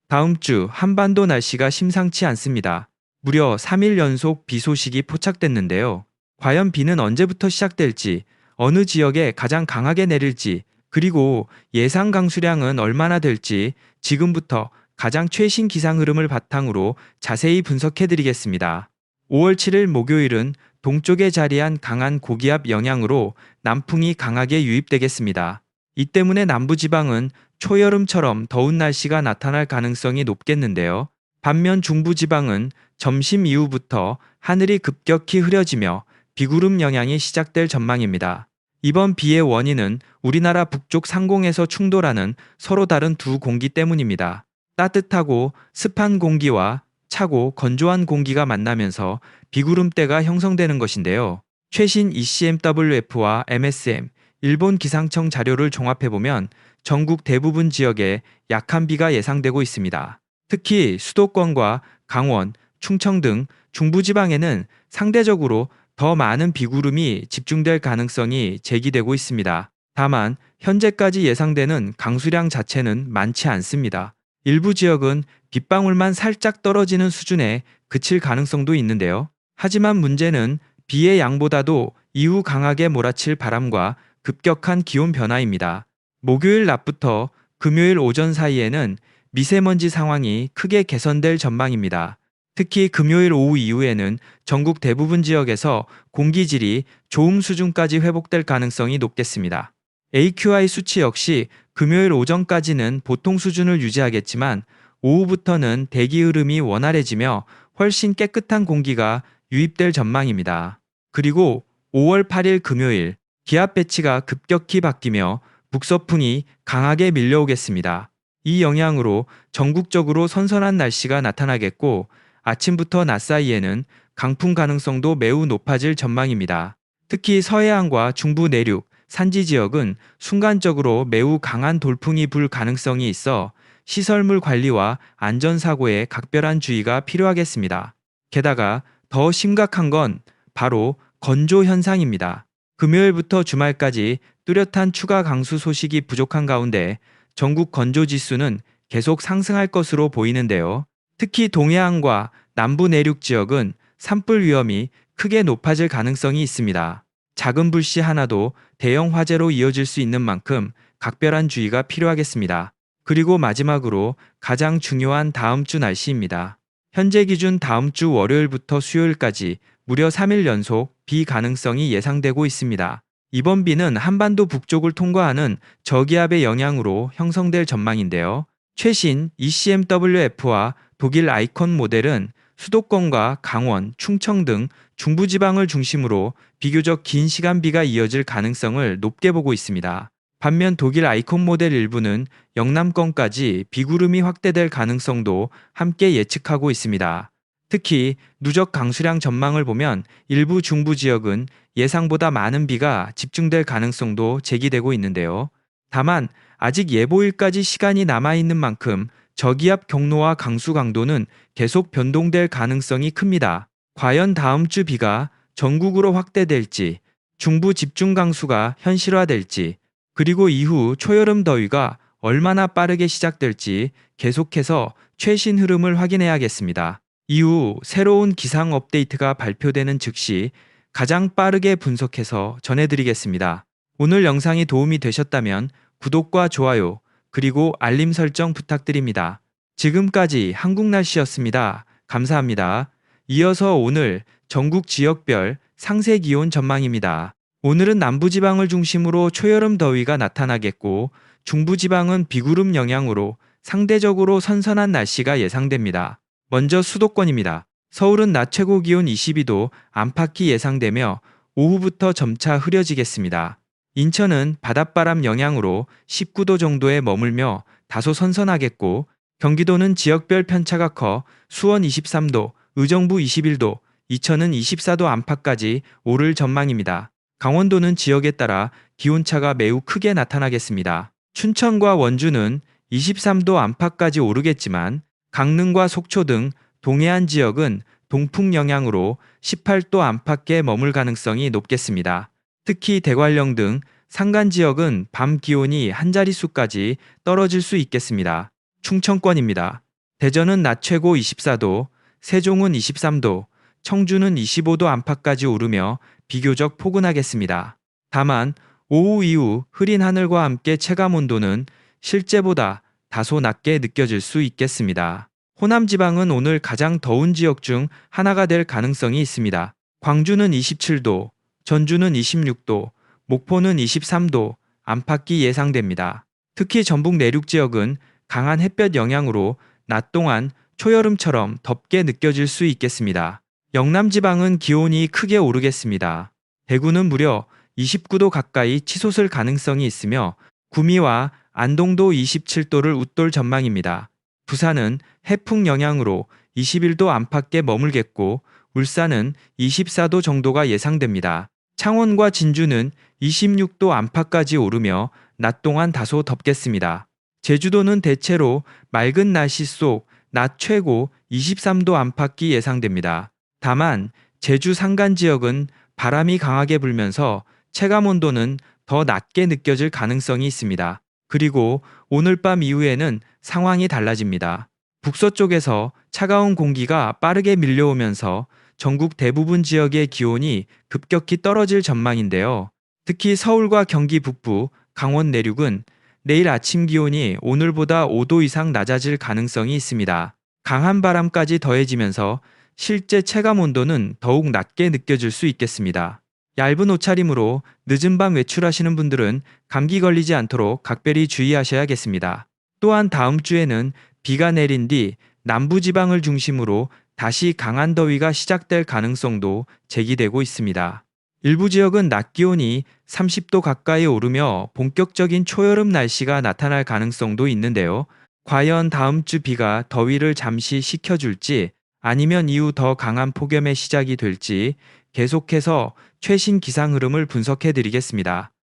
다음 주 한반도 날씨가 심상치 않습니다. 무려 3일 연속 비 소식이 포착됐는데요. 과연 비는 언제부터 시작될지, 어느 지역에 가장 강하게 내릴지, 그리고 예상 강수량은 얼마나 될지 지금부터 가장 최신 기상 흐름을 바탕으로 자세히 분석해 드리겠습니다. 5월 7일 목요일은 동쪽에 자리한 강한 고기압 영향으로 남풍이 강하게 유입되겠습니다. 이 때문에 남부지방은 초여름처럼 더운 날씨가 나타날 가능성이 높겠는데요. 반면 중부지방은 점심 이후부터 하늘이 급격히 흐려지며 비구름 영향이 시작될 전망입니다. 이번 비의 원인은 우리나라 북쪽 상공에서 충돌하는 서로 다른 두 공기 때문입니다. 따뜻하고 습한 공기와 차고 건조한 공기가 만나면서 비구름대가 형성되는 것인데요. 최신 ECMWF와 MSM, 일본 기상청 자료를 종합해보면 전국 대부분 지역에 약한 비가 예상되고 있습니다. 특히 수도권과 강원, 충청 등 중부지방에는 상대적으로 더 많은 비구름이 집중될 가능성이 제기되고 있습니다. 다만 현재까지 예상되는 강수량 자체는 많지 않습니다. 일부 지역은 빗방울만 살짝 떨어지는 수준에 그칠 가능성도 있는데요. 하지만 문제는 비의 양보다도 이후 강하게 몰아칠 바람과 급격한 기온 변화입니다. 목요일 낮부터 금요일 오전 사이에는 미세먼지 상황이 크게 개선될 전망입니다. 특히 금요일 오후 이후에는 전국 대부분 지역에서 공기질이 좋음 수준까지 회복될 가능성이 높겠습니다. AQI 수치 역시 금요일 오전까지는 보통 수준을 유지하겠지만 오후부터는 대기 흐름이 원활해지며 훨씬 깨끗한 공기가 유입될 전망입니다. 그리고 5월 8일 금요일 기압 배치가 급격히 바뀌며 북서풍이 강하게 밀려오겠습니다. 이 영향으로 전국적으로 선선한 날씨가 나타나겠고 아침부터 낮 사이에는 강풍 가능성도 매우 높아질 전망입니다. 특히 서해안과 중부 내륙, 산지 지역은 순간적으로 매우 강한 돌풍이 불 가능성이 있어 시설물 관리와 안전사고에 각별한 주의가 필요하겠습니다. 게다가 더 심각한 건 바로 건조 현상입니다. 금요일부터 주말까지 뚜렷한 추가 강수 소식이 부족한 가운데 전국 건조 지수는 계속 상승할 것으로 보이는데요. 특히 동해안과 남부 내륙 지역은 산불 위험이 크게 높아질 가능성이 있습니다. 작은 불씨 하나도 대형 화재로 이어질 수 있는 만큼 각별한 주의가 필요하겠습니다. 그리고 마지막으로 가장 중요한 다음 주 날씨입니다. 현재 기준 다음 주 월요일부터 수요일까지 무려 3일 연속 비 가능성이 예상되고 있습니다. 이번 비는 한반도 북쪽을 통과하는 저기압의 영향으로 형성될 전망인데요. 최신 ECMWF와 독일 아이콘 모델은 수도권과 강원, 충청 등 중부지방을 중심으로 비교적 긴 시간 비가 이어질 가능성을 높게 보고 있습니다. 반면 독일 아이콘 모델 일부는 영남권까지 비구름이 확대될 가능성도 함께 예측하고 있습니다. 특히 누적 강수량 전망을 보면 일부 중부 지역은 예상보다 많은 비가 집중될 가능성도 제기되고 있는데요. 다만 아직 예보일까지 시간이 남아있는 만큼 저기압 경로와 강수 강도는 계속 변동될 가능성이 큽니다. 과연 다음 주 비가 전국으로 확대될지, 중부 집중 강수가 현실화될지, 그리고 이후 초여름 더위가 얼마나 빠르게 시작될지 계속해서 최신 흐름을 확인해야겠습니다. 이후 새로운 기상 업데이트가 발표되는 즉시 가장 빠르게 분석해서 전해드리겠습니다. 오늘 영상이 도움이 되셨다면 구독과 좋아요, 그리고 알림 설정 부탁드립니다. 지금까지 한국날씨였습니다. 감사합니다. 이어서 오늘 전국 지역별 상세 기온 전망입니다. 오늘은 남부지방을 중심으로 초여름 더위가 나타나겠고 중부지방은 비구름 영향으로 상대적으로 선선한 날씨가 예상됩니다. 먼저 수도권입니다. 서울은 낮 최고 기온 22도 안팎이 예상되며 오후부터 점차 흐려지겠습니다. 인천은 바닷바람 영향으로 19도 정도에 머물며 다소 선선하겠고 경기도는 지역별 편차가 커 수원 23도, 의정부 21도, 이천은 24도 안팎까지 오를 전망입니다. 강원도는 지역에 따라 기온차가 매우 크게 나타나겠습니다. 춘천과 원주는 23도 안팎까지 오르겠지만 강릉과 속초 등 동해안 지역은 동풍 영향으로 18도 안팎에 머물 가능성이 높겠습니다. 특히 대관령 등 산간 지역은 밤 기온이 한 자릿수까지 떨어질 수 있겠습니다. 충청권입니다. 대전은 낮 최고 24도, 세종은 23도, 청주는 25도 안팎까지 오르며 비교적 포근하겠습니다. 다만 오후 이후 흐린 하늘과 함께 체감 온도는 실제보다 다소 낮게 느껴질 수 있겠습니다. 호남 지방은 오늘 가장 더운 지역 중 하나가 될 가능성이 있습니다. 광주는 27도, 전주는 26도, 목포는 23도 안팎이 예상됩니다. 특히 전북 내륙 지역은 강한 햇볕 영향으로 낮 동안 초여름처럼 덥게 느껴질 수 있겠습니다. 영남 지방은 기온이 크게 오르겠습니다. 대구는 무려 29도 가까이 치솟을 가능성이 있으며 구미와 안동도 27도를 웃돌 전망입니다. 부산은 해풍 영향으로 21도 안팎에 머물겠고 울산은 24도 정도가 예상됩니다. 창원과 진주는 26도 안팎까지 오르며 낮 동안 다소 덥겠습니다. 제주도는 대체로 맑은 날씨 속 낮 최고 23도 안팎이 예상됩니다. 다만 제주 산간 지역은 바람이 강하게 불면서 체감 온도는 더 낮게 느껴질 가능성이 있습니다. 그리고 오늘 밤 이후에는 상황이 달라집니다. 북서쪽에서 차가운 공기가 빠르게 밀려오면서 전국 대부분 지역의 기온이 급격히 떨어질 전망인데요. 특히 서울과 경기 북부, 강원 내륙은 내일 아침 기온이 오늘보다 5도 이상 낮아질 가능성이 있습니다. 강한 바람까지 더해지면서 실제 체감 온도는 더욱 낮게 느껴질 수 있겠습니다. 얇은 옷차림으로 늦은 밤 외출하시는 분들은 감기 걸리지 않도록 각별히 주의하셔야겠습니다. 또한 다음 주에는 비가 내린 뒤 남부지방을 중심으로 다시 강한 더위가 시작될 가능성도 제기되고 있습니다. 일부 지역은 낮 기온이 30도 가까이 오르며 본격적인 초여름 날씨가 나타날 가능성도 있는데요. 과연 다음 주 비가 더위를 잠시 식혀줄지 아니면 이후 더 강한 폭염의 시작이 될지 계속해서 최신 기상 흐름을 분석해 드리겠습니다.